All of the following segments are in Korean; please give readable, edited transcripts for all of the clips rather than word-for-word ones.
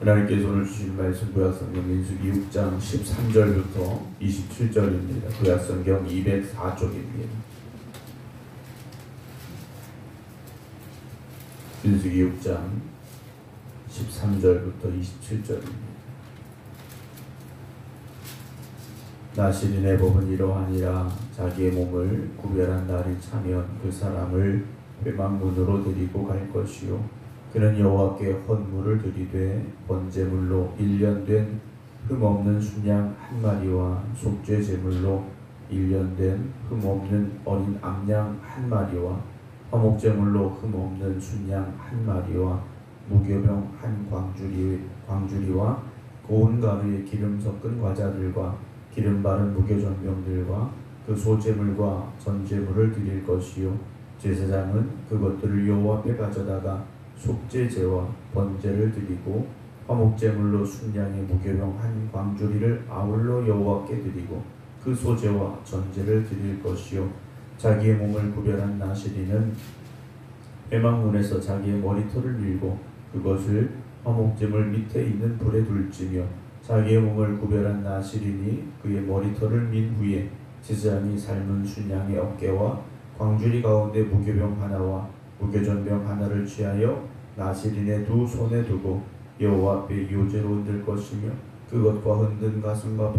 하나님께서 오늘 주신 말씀 구약성경 민수기 6장 13절부터 27절입니다. 구약성경 204쪽입니다. 민수기 6장 13절부터 27절입니다. 나실인의 법은 이러하니라. 자기의 몸을 구별한 날이 차면 그 사람을 회막문으로 데리고 갈 것이요 그는 여호와께 헌물을 드리되 번제물로 1년 된 흠없는 순양 한 마리와 속죄 제물로 1년 된 흠없는 어린 암양 한 마리와 화목제물로 흠없는 순양 한 마리와 무교병 한 광주리와 고운 가루에 기름 섞은 과자들과 기름 바른 무교전병들과 그 소제물과 전제물을 드릴 것이요 제사장은 그것들을 여호와 앞에 가져다가 속죄제와 번제를 드리고 화목제물로 순양의 무교병 한 광주리를 아울러 여호와께 드리고 그 소제와 전제를 드릴 것이요 자기의 몸을 구별한 나실인은 회막문에서 자기의 머리털을 밀고 그것을 화목제물 밑에 있는 불에 둘지며 자기의 몸을 구별한 나실인이 그의 머리털을 민 후에 제사장이 삶은 순양의 어깨와 광주리 가운데 무교병 하나와 무교전병 하나를 취하여 나실인의 두 손에 두고 여호와 앞에 요제로 흔들 것이며 그것과 흔든 가슴과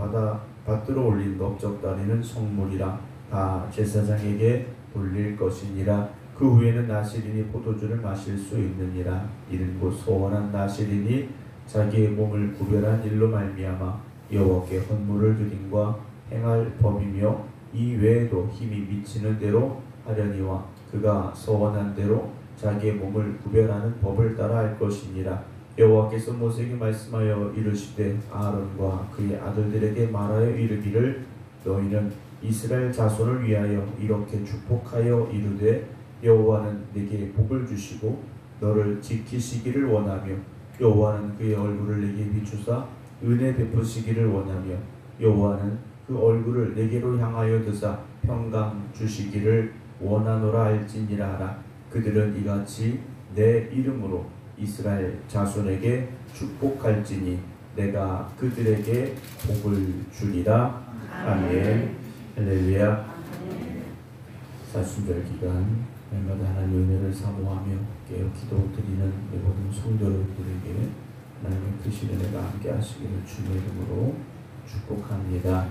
받들어 올린 넓적다리는 성물이라 다 제사장에게 돌릴 것이니라. 그 후에는 나실인이 포도주를 마실 수 있느니라. 이는 곧 소원한 나실인이 자기의 몸을 구별한 일로 말미암아 여호와께 헌물을 드림과 행할 법이며 이 외에도 힘이 미치는 대로 하려니와 그가 소원한 대로 자기의 몸을 구별하는 법을 따라 할 것이니라. 여호와께서 모세에게 말씀하여 이르시되 아론과 그의 아들들에게 말하여 이르기를 너희는 이스라엘 자손을 위하여 이렇게 축복하여 이르되 여호와는 네게 복을 주시고 너를 지키시기를 원하며 여호와는 그의 얼굴을 네게 비추사 은혜 베푸시기를 원하며 여호와는 그 얼굴을 네게로 향하여 드사 평강 주시기를 원하노라 할지니라 하라. 그들은 이같이 내 이름으로 이스라엘 자손에게 축복할지니 내가 그들에게 복을 주리라. 아멘. 할렐루야. 사순절 기간 날마다 하나님의 은혜를 사모하며 깨어 기도드리는 모든 성도들에게 하나님의 크신 은혜가 함께 하시기를 주님의 이름으로 축복합니다.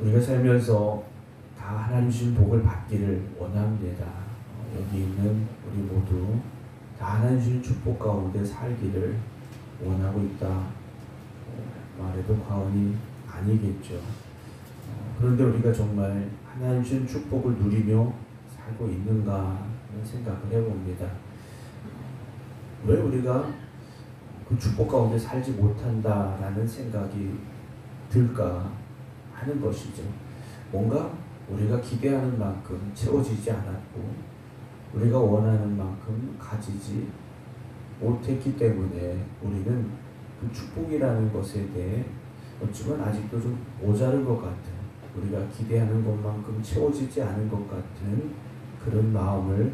우리가 살면서 다 하나님 주신 복을 받기를 원합니다. 여기 있는 우리 모두 다 하나님 주신 축복 가운데 살기를 원하고 있다 말해도 과언이 아니겠죠. 그런데 우리가 정말 하나님 주신 축복을 누리며 살고 있는가 하는 생각을 해봅니다. 왜 우리가 그 축복 가운데 살지 못한다라는 생각이 들까 하는 것이죠. 뭔가 우리가 기대하는 만큼 채워지지 않았고 우리가 원하는 만큼 가지지 못했기 때문에 우리는 그 축복이라는 것에 대해 어쩌면 아직도 좀 모자른 것 같은, 우리가 기대하는 것만큼 채워지지 않은 것 같은 그런 마음을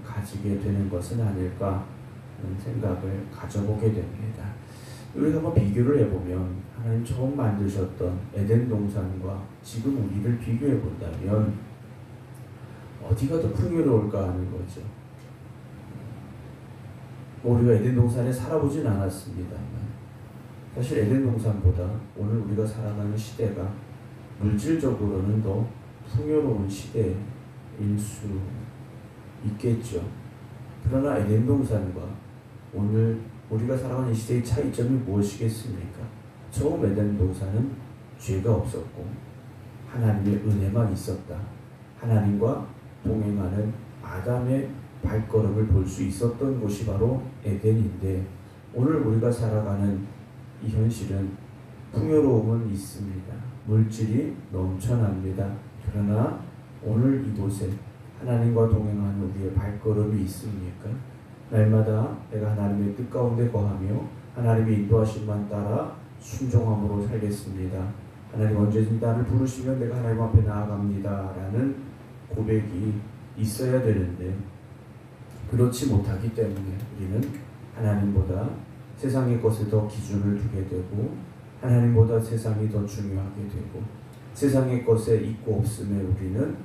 가지게 되는 것은 아닐까 하는 생각을 가져보게 됩니다. 우리가 한번 비교를 해보면 하나님 처음 만드셨던 에덴 동산과 지금 우리를 비교해 본다면 어디가 더 풍요로울까 하는 거죠. 우리가 에덴 동산에 살아보진 않았습니다만 사실 에덴 동산보다 오늘 우리가 살아가는 시대가 물질적으로는 더 풍요로운 시대일 수 있겠죠. 그러나 에덴 동산과 오늘 우리가 살아가는 시대의 차이점이 무엇이겠습니까? 처음 에덴 동산은 죄가 없었고 하나님의 은혜만 있었다. 하나님과 동행하는 아담의 발걸음을 볼 수 있었던 곳이 바로 에덴인데 오늘 우리가 살아가는 이 현실은 풍요로움은 있습니다. 물질이 넘쳐납니다. 그러나 오늘 이곳에 하나님과 동행하는 우리의 발걸음이 있습니까? 날마다 내가 하나님의 뜻 가운데 거하며 하나님의 인도하심만 따라 순종함으로 살겠습니다. 하나님 언제든지 나를 부르시면 내가 하나님 앞에 나아갑니다 라는 고백이 있어야 되는데 그렇지 못하기 때문에 우리는 하나님보다 세상의 것에 더 기준을 두게 되고 하나님보다 세상이 더 중요하게 되고 세상의 것에 있고 없음에 우리는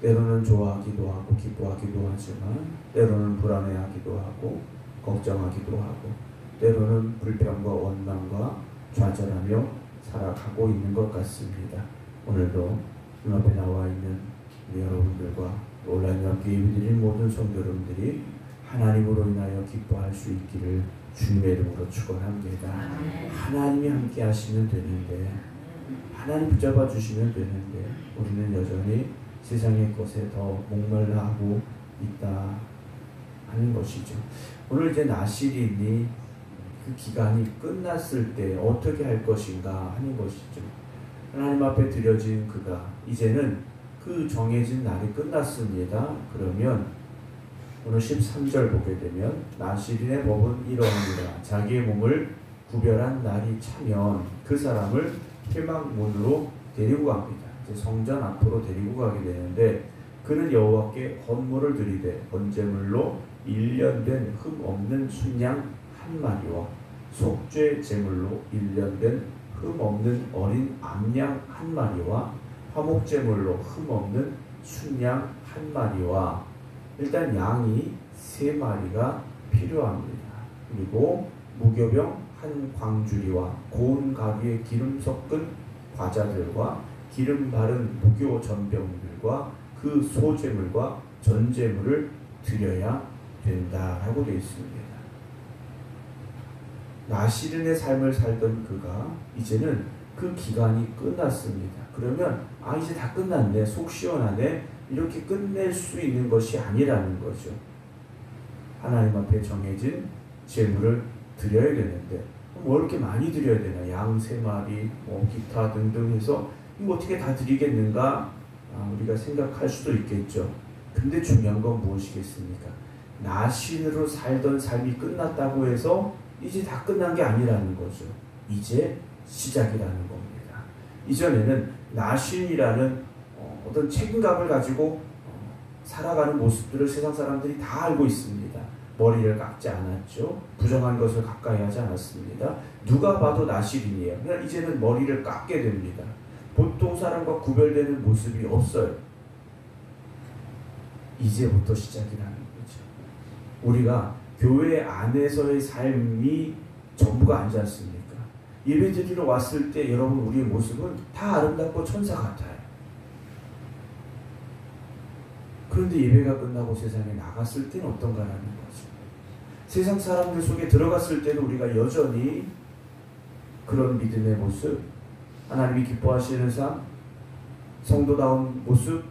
때로는 좋아하기도 하고 기뻐하기도 하지만 때로는 불안해하기도 하고 걱정하기도 하고 때로는 불평과 원망과 좌절하며 살아가고 있는 것 같습니다. 오늘도 눈앞에 나와 있는 우리 여러분들과 온라인으로 함께 예배드린 모든 성도 여러분들이 하나님으로 인하여 기뻐할 수 있기를 주님의 이름으로 축원합니다. 하나님이 함께 하시면 되는데 하나님 붙잡아 주시면 되는데 우리는 여전히 세상의 것에 더 목말라하고 있다 하는 것이죠. 오늘 이제 나실인이 그 기간이 끝났을 때 어떻게 할 것인가 하는 것이죠. 하나님 앞에 드려진 그가 이제는 그 정해진 날이 끝났습니다. 그러면 오늘 13절 보게 되면 나실인의 법은 이러하니라. 자기의 몸을 구별한 날이 차면 그 사람을 회막문으로 데리고 갑니다. 이제 성전 앞으로 데리고 가게 되는데 그는 여호와께 헌물을 드리되 번제물로 1년 된 흠 없는 순양 한 마리와 속죄 제물로 1년 된 흠 없는 어린 암양 한 마리와 화목제물로 흠 없는 순양 한 마리와 일단 양이 3마리가 필요합니다. 그리고 무교병 한 광주리와 고운 가루에 기름 섞은 과자들과 기름 바른 무교 전병들과 그 소제물과 전제물을 드려야 된다라고 되어 있습니다. 나실인의 삶을 살던 그가 이제는 그 기간이 끝났습니다. 그러면 이제 다 끝났네, 속 시원하네, 이렇게 끝낼 수 있는 것이 아니라는 거죠. 하나님 앞에 정해진 제물을 드려야 되는데 뭐 이렇게 많이 드려야 되나? 양 3마리, 뭐 기타 등등 해서 이거 어떻게 다 드리겠는가? 우리가 생각할 수도 있겠죠. 근데 중요한 건 무엇이겠습니까? 나신으로 살던 삶이 끝났다고 해서 이제 다 끝난 게 아니라는 거죠. 이제 시작이라는 겁니다. 이전에는 나신이라는 어떤 책임감을 가지고 살아가는 모습들을 세상 사람들이 다 알고 있습니다. 머리를 깎지 않았죠. 부정한 것을 가까이 하지 않았습니다. 누가 봐도 나실인이에요. 그러나 이제는 머리를 깎게 됩니다. 보통 사람과 구별되는 모습이 없어요. 이제부터 시작이라는 거죠. 우리가 교회 안에서의 삶이 전부가 아니지 않습니까? 예배드리러 왔을 때 여러분 우리의 모습은 다 아름답고 천사 같아요. 그런데 예배가 끝나고 세상에 나갔을 때는 어떤가라는 거죠. 세상 사람들 속에 들어갔을 때도 우리가 여전히 그런 믿음의 모습, 하나님이 기뻐하시는 삶, 성도다운 모습,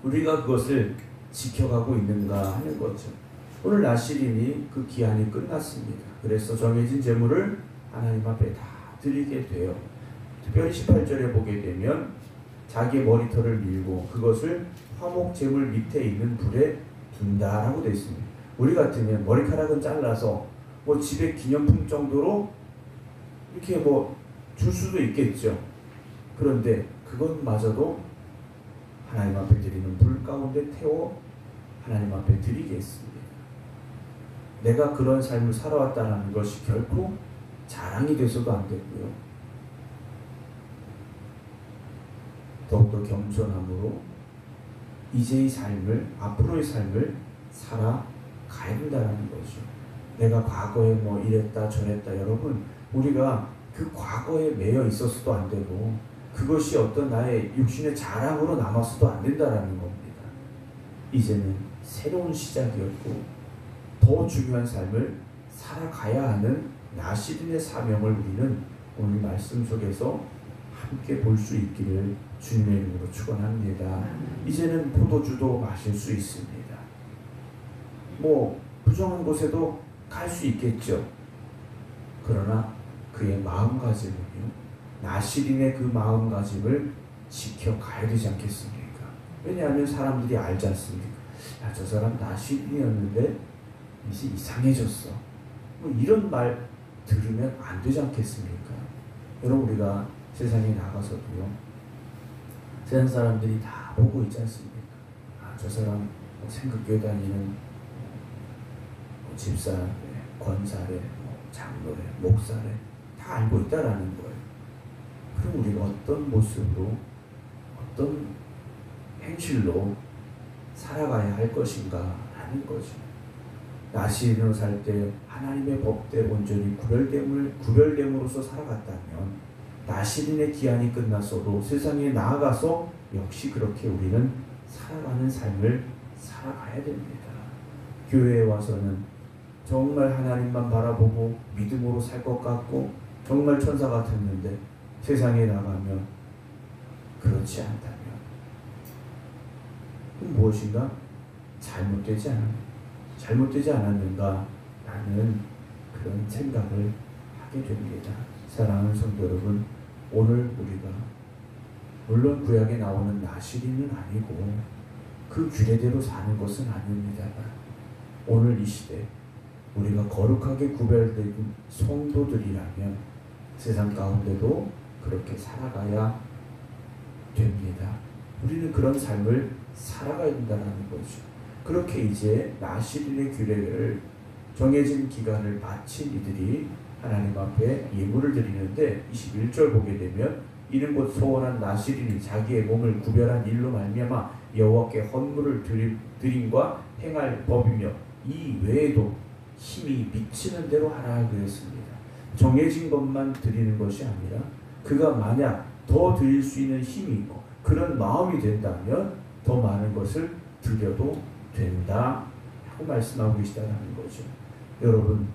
우리가 그것을 지켜가고 있는가 하는 거죠. 오늘 나실인이 그 기한이 끝났습니다. 그래서 정해진 제물을 하나님 앞에 다 드리게 돼요. 특별히 18절에 보게 되면 자기의 머리털을 밀고 그것을 화목 제물 밑에 있는 불에 둔다라고 되어 있습니다. 우리 같으면 머리카락은 잘라서 뭐 집에 기념품 정도로 이렇게 줄 수도 있겠죠. 그런데 그것마저도 하나님 앞에 드리는 불 가운데 태워 하나님 앞에 드리겠습니다. 내가 그런 삶을 살아왔다는 것이 결코 자랑이 돼서도 안 되고요. 더욱더 겸손함으로 이제의 삶을, 앞으로의 삶을 살아가야 된다는 거죠. 내가 과거에 이랬다 저랬다. 여러분, 우리가 그 과거에 매여 있어서도 안 되고 그것이 어떤 나의 육신의 자랑으로 남아서도 안 된다는 겁니다. 이제는 새로운 시작이었고 더 중요한 삶을 살아가야 하는 나실인의 사명을 우리는 오늘 말씀 속에서 함께 볼 수 있기를 주님의 이름으로 축원합니다. 이제는 포도주도 마실 수 있습니다. 부정한 곳에도 갈 수 있겠죠. 그러나 그의 마음가짐은요, 나실인의 그 마음가짐을 지켜가야 되지 않겠습니까? 왜냐하면 사람들이 알지 않습니까? 야, 저 사람 나실인이었는데 이제 이상해졌어. 이런 말 들으면 안 되지 않겠습니까? 여러분, 우리가 세상에 나가서도요, 세상 사람들이 다 보고 있지 않습니까? 저 사람 생각교회 다니는 집사, 권사래, 장로래, 목사래 다 알고 있다라는 거예요. 그럼 우리가 어떤 모습으로 어떤 행실로 살아가야 할 것인가 라는 거죠. 나시린으로 살 때 하나님의 법대로 온전히 구별됨으로써 살아갔다면 나시린의 기한이 끝났어도 세상에 나아가서 역시 그렇게 우리는 살아가는 삶을 살아가야 됩니다. 교회에 와서는 정말 하나님만 바라보고 믿음으로 살 것 같고 정말 천사 같았는데 세상에 나가면 그렇지 않다면 무엇인가 잘못되지 않았는가 라는 그런 생각을 하게 됩니다. 사랑하는 성도 여러분, 오늘 우리가 물론 구약에 나오는 나시린은 아니고 그 규례대로 사는 것은 아닙니다만 오늘 이 시대 우리가 거룩하게 구별된 성도들이라면 세상 가운데도 그렇게 살아가야 됩니다. 우리는 그런 삶을 살아가야 된다는 거죠. 그렇게 이제 나시린의 규례를 정해진 기간을 마친 이들이 하나님 앞에 예물을 드리는데 21절 보게 되면 이는 곧 소원한 나시린이 자기의 몸을 구별한 일로 말미암아 여호와께 헌물을 드림과 행할 법이며 이 외에도 힘이 미치는 대로 하라 그랬습니다. 정해진 것만 드리는 것이 아니라 그가 만약 더 드릴 수 있는 힘이 있고 그런 마음이 된다면 더 많은 것을 드려도 된다 하고 말씀하고 계시다는 거죠. 여러분,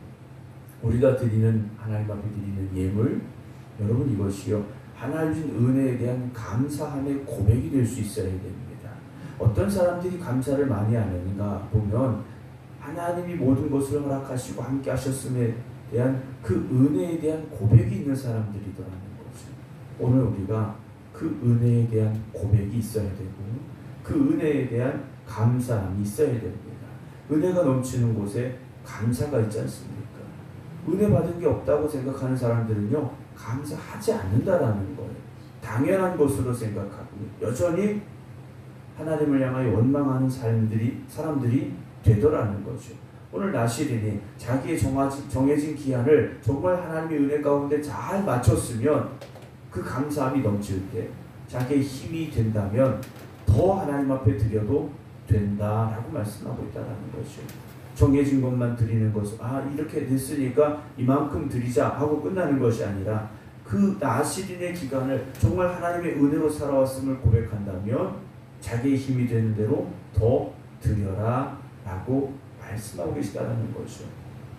우리가 드리는 하나님 앞에 드리는 예물, 여러분 이것이요 하나님 준 은혜에 대한 감사함의 고백이 될 수 있어야 됩니다. 어떤 사람들이 감사를 많이 하는가 보면 하나님이 모든 것을 허락하시고 함께 하셨음에 대한 그 은혜에 대한 고백이 있는 사람들이더라는 거죠. 오늘 우리가 그 은혜에 대한 고백이 있어야 되고 그 은혜에 대한 감사함이 있어야 됩니다. 은혜가 넘치는 곳에 감사가 있지 않습니까? 은혜 받은 게 없다고 생각하는 사람들은요 감사하지 않는다라는 거예요. 당연한 것으로 생각하고 여전히 하나님을 향하여 원망하는 사람들이 되더라는 거죠. 오늘 나시린이 자기의 정해진 기한을 정말 하나님의 은혜 가운데 잘 맞췄으면 그 감사함이 넘칠 때 자기의 힘이 된다면 더 하나님 앞에 드려도 된다라고 말씀하고 있다는 거죠. 정해진 것만 드리는 것은 이렇게 됐으니까 이만큼 드리자 하고 끝나는 것이 아니라 그 나시린의 기간을 정말 하나님의 은혜로 살아왔음을 고백한다면 자기의 힘이 되는 대로 더 드려라 라고 말씀하고 계시다는 거죠.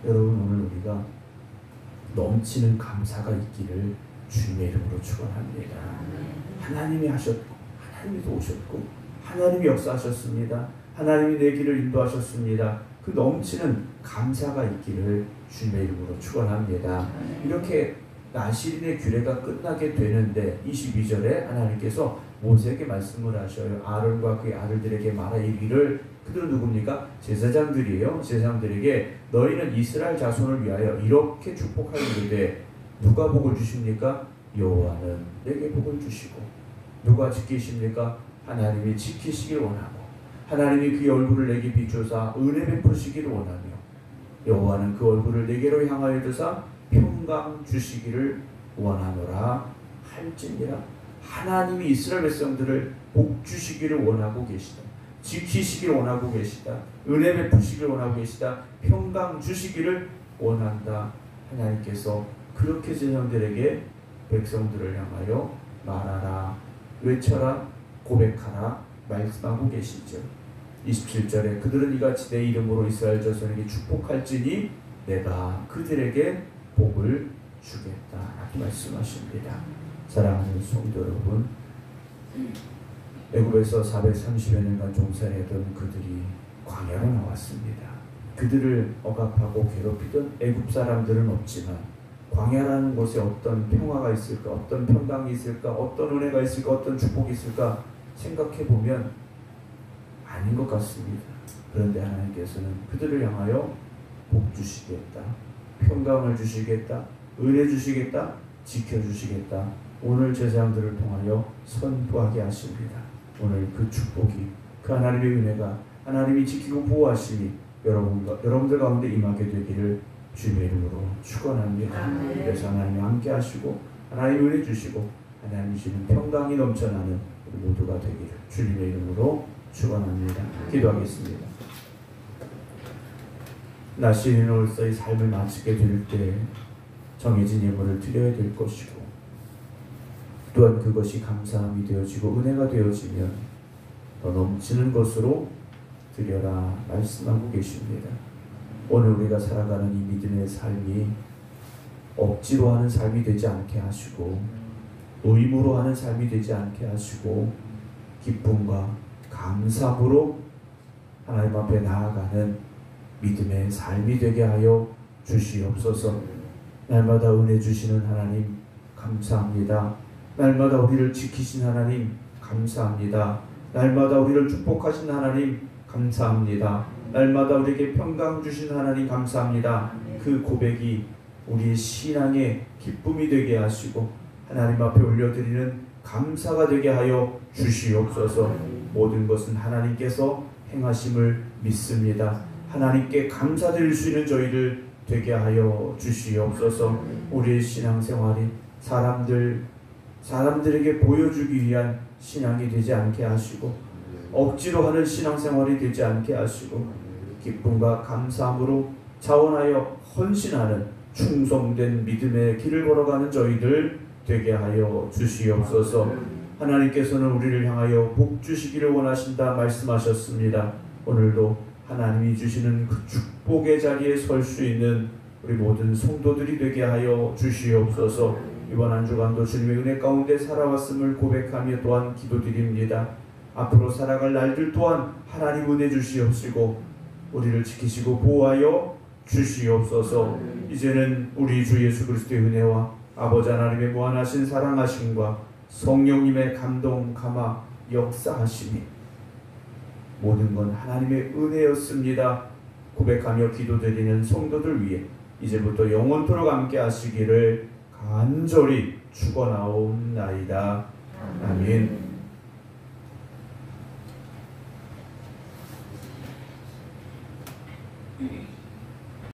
여러분, 오늘 우리가 넘치는 감사가 있기를 주님의 이름으로 축원합니다. 하나님이 하셨고 하나님이 도우셨고 하나님이 역사하셨습니다. 하나님이 내 길을 인도하셨습니다. 그 넘치는 감사가 있기를 주님의 이름으로 축원합니다. 이렇게 나시린의 규례가 끝나게 되는데 22절에 하나님께서 모세에게 말씀을 하셔요. 아론과 그의 아들들에게 말하 이르기를 그들은 누굽니까? 제사장들이에요. 제사장들에게 너희는 이스라엘 자손을 위하여 이렇게 축복하는데 누가 복을 주십니까? 여호와는 내게 복을 주시고 누가 지키십니까? 하나님이 지키시길 원하고 하나님이 그의 얼굴을 내게 비추사 은혜 베푸시기를 원하며 여호와는 그 얼굴을 내게로 향하여 드사 평강 주시기를 원하노라 할지니라. 하나님이 이스라엘 백성들을 복 주시기를 원하고 계시다. 지키시기를 원하고 계시다. 은혜 베푸시기를 원하고 계시다. 평강 주시기를 원한다. 하나님께서 그렇게 제사장들에게 백성들을 향하여 말하라, 외쳐라, 고백하라 말씀하고 계시죠. 27절에 그들은 이같이 내 이름으로 이스라엘 자손에게 축복할지니 내가 그들에게 복을 주겠다 라고 말씀하십니다. 사랑하는 성도 여러분, 애굽에서 430여 년간 종살이하던 그들이 광야로 나왔습니다. 그들을 억압하고 괴롭히던 애굽 사람들은 없지만 광야라는 곳에 어떤 평화가 있을까, 어떤 평강이 있을까, 어떤 은혜가 있을까, 어떤 축복이 있을까 생각해보면 아닌 것 같습니다. 그런데 하나님께서는 그들을 향하여 복 주시겠다, 평강을 주시겠다, 은혜 주시겠다, 지켜주시겠다, 오늘 제사장들을 통하여 선포하게 하십니다. 오늘 그 축복이, 그 하나님의 은혜가, 하나님이 지키고 보호하심이 여러분들 가운데 임하게 되기를 주님의 이름으로 축원합니다. 그래서 하나님 함께 하시고 하나님 은혜 주시고 하나님 주시는 평강이 넘쳐나는 우리 모두가 되기를 주님의 이름으로 축원합니다. 기도하겠습니다. 나시린으로서의 삶을 마치게 될 때 정해진 예물을 드려야 될 것이고 또한 그것이 감사함이 되어지고 은혜가 되어지면 더 넘치는 것으로 드려라 말씀하고 계십니다. 오늘 우리가 살아가는 이 믿음의 삶이 억지로 하는 삶이 되지 않게 하시고 의무로 하는 삶이 되지 않게 하시고 기쁨과 감사함으로 하나님 앞에 나아가는 믿음의 삶이 되게 하여 주시옵소서. 날마다 은혜 주시는 하나님 감사합니다. 날마다 우리를 지키신 하나님 감사합니다. 날마다 우리를 축복하신 하나님 감사합니다. 날마다 우리에게 평강 주신 하나님 감사합니다. 그 고백이 우리의 신앙의 기쁨이 되게 하시고 하나님 앞에 올려드리는 감사가 되게 하여 주시옵소서. 모든 것은 하나님께서 행하심을 믿습니다. 하나님께 감사드릴 수 있는 저희를 되게 하여 주시옵소서. 우리의 신앙생활이 사람들에게 보여주기 위한 신앙이 되지 않게 하시고 억지로 하는 신앙생활이 되지 않게 하시고 기쁨과 감사함으로 자원하여 헌신하는 충성된 믿음의 길을 걸어가는 저희들 되게 하여 주시옵소서. 하나님께서는 우리를 향하여 복 주시기를 원하신다 말씀하셨습니다. 오늘도 하나님이 주시는 그 축복의 자리에 설 수 있는 우리 모든 성도들이 되게 하여 주시옵소서. 이번 한 주간도 주님의 은혜 가운데 살아왔음을 고백하며 또한 기도드립니다. 앞으로 살아갈 날들 또한 하나님 은혜 주시옵시고 우리를 지키시고 보호하여 주시옵소서. 이제는 우리 주 예수 그리스도의 은혜와 아버지 하나님의 무한하신 사랑하심과 성령님의 감동 감화 역사하심이 모든 건 하나님의 은혜였습니다. 고백하며 기도드리는 성도들 위해 이제부터 영원토록 함께 하시기를 간절히 축원하옵나이다. 아멘.